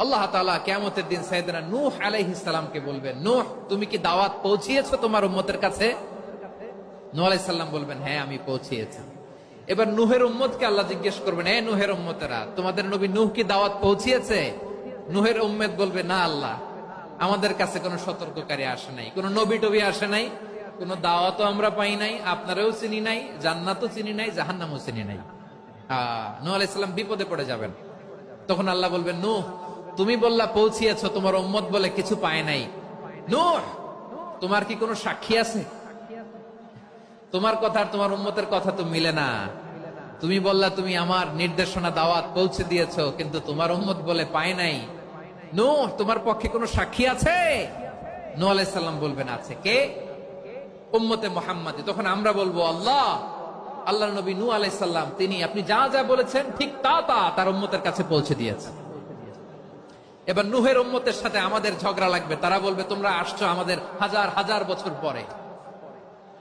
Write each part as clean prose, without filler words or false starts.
আল্লাহ তাআলা কিয়ামতের দিন সাইয়েদনা নূহ আলাইহিস সালামকে বলবেন, নূহ তুমি কি দাওয়াত পৌঁছিয়েছো তোমার উম্মতের কাছে? নূহ আলাইহিস সালাম বলবেন, হ্যাঁ আমি পৌঁছিয়েছি। এবার নূহের উম্মতকে আল্লাহ জিজ্ঞেস করবেন, হে নূহের উম্মতেরা, তোমাদের নবী নূহ কি দাওয়াত পৌঁছিয়েছে? নূহের উম্মত বলবে, না আল্লাহ, আমাদের কাছে কোনো সতর্ককারী আসে নাই, কোনো নবী টবি আসে নাই, কোনো দাওয়াতও আমরা পাই নাই, আপনারাও চিনি নাই, জান্নাতও চিনি নাই, জাহান্নামও চিনি নাই। নূহ আলাইহিস সালাম বিপদে পড়ে যাবেন। তখন আল্লাহ বলবেন, নূহ তুমি বললা পৌঁছিয়েছো, তোমার উম্মত বলে কিছু পায় নাই। নূহ তোমার কি কোনো সাক্ষী আছে? তোমার কথা আর তোমার উম্মতের কথা তো মিলে না। তুমি বললা তুমি আমার নির্দেশনা দাওয়াত পৌঁছে দিয়েছো, কিন্তু তোমার উম্মত বলে পায় নাই। নূহ তোমার পক্ষে কোনো সাক্ষী আছে? নূহ আলাইহিস সালাম বলবেন, আছে। কে? উম্মতে মুহাম্মাদী। তখন আমরা বলবো, আল্লাহ, আল্লাহর নবী নূহ আলাইহিস সালাম তিনি আপনি যা যা বলেছেন ঠিক তা তা তার উম্মতের কাছে পৌঁছে দিয়েছে। এবার নূহের উম্মতের সাথে আমাদের ঝগড়া লাগবে। তারা বলবে, তোমরা আসছো আমাদের হাজার হাজার বছর পরে,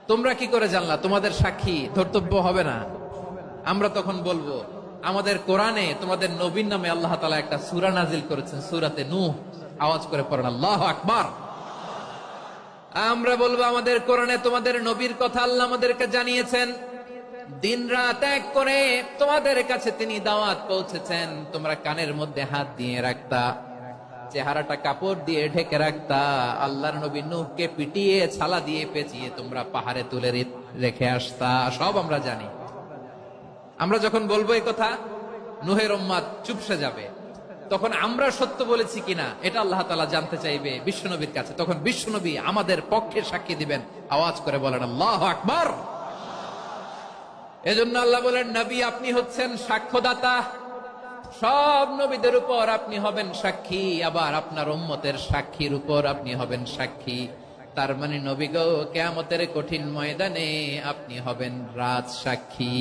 তোমরা কি করে জানলা? তোমাদের সাক্ষী ধর্তব্য হবে না? আমরা তখন বলবো, আমাদের কোরআনে তোমাদের নবীর নামে আল্লাহ তাআলা একটা সূরা নাজিল করেছেন, সূরাতে নূহ। আওয়াজ করে পড়েন আল্লাহু আকবার। আমরা বলবো, আমাদের কোরআনে তোমাদের নবীর কথা আল্লাহ আমাদেরকে জানিয়েছেন, দিন রাত এক করে তোমাদের কাছে তিনি দাওয়াত পৌঁছেছেন। তোমরা কানের মধ্যে হাত দিয়ে রাখতা, চেহারাটা কাপড় দিয়ে ঢেকে রাখতা, আল্লাহর নবী নূহকে পিটিয়ে ছালা দিয়ে পেঁচিয়ে তোমরা পাহাড়ে তুলে রেখে আসতা, সব আমরা জানি। আমরা যখন বলবো এই কথা, নূহের উম্মত চুপসে যাবে। তখন আমরা সত্য বলেছি কিনা এটা আল্লাহ তাআলা জানতে চাইবে বিশ্বনবীর কাছে। তখন বিশ্বনবী আমাদের পক্ষে সাক্ষী দিবেন। আওয়াজ করে বলেন আল্লাহু আকবার। এজন্য আল্লাহ বলেন, নবী আপনি হচ্ছেন সাক্ষ্যদাতা, সব নবীদের উপর আপনি হবেন সাক্ষী, আবার আপনার উম্মতের সাক্ষীর উপর আপনি হবেন সাক্ষী। তার মানে নবী গো, কিয়ামতের কঠিন ময়দানে আপনি হবেন রাজ সাক্ষী।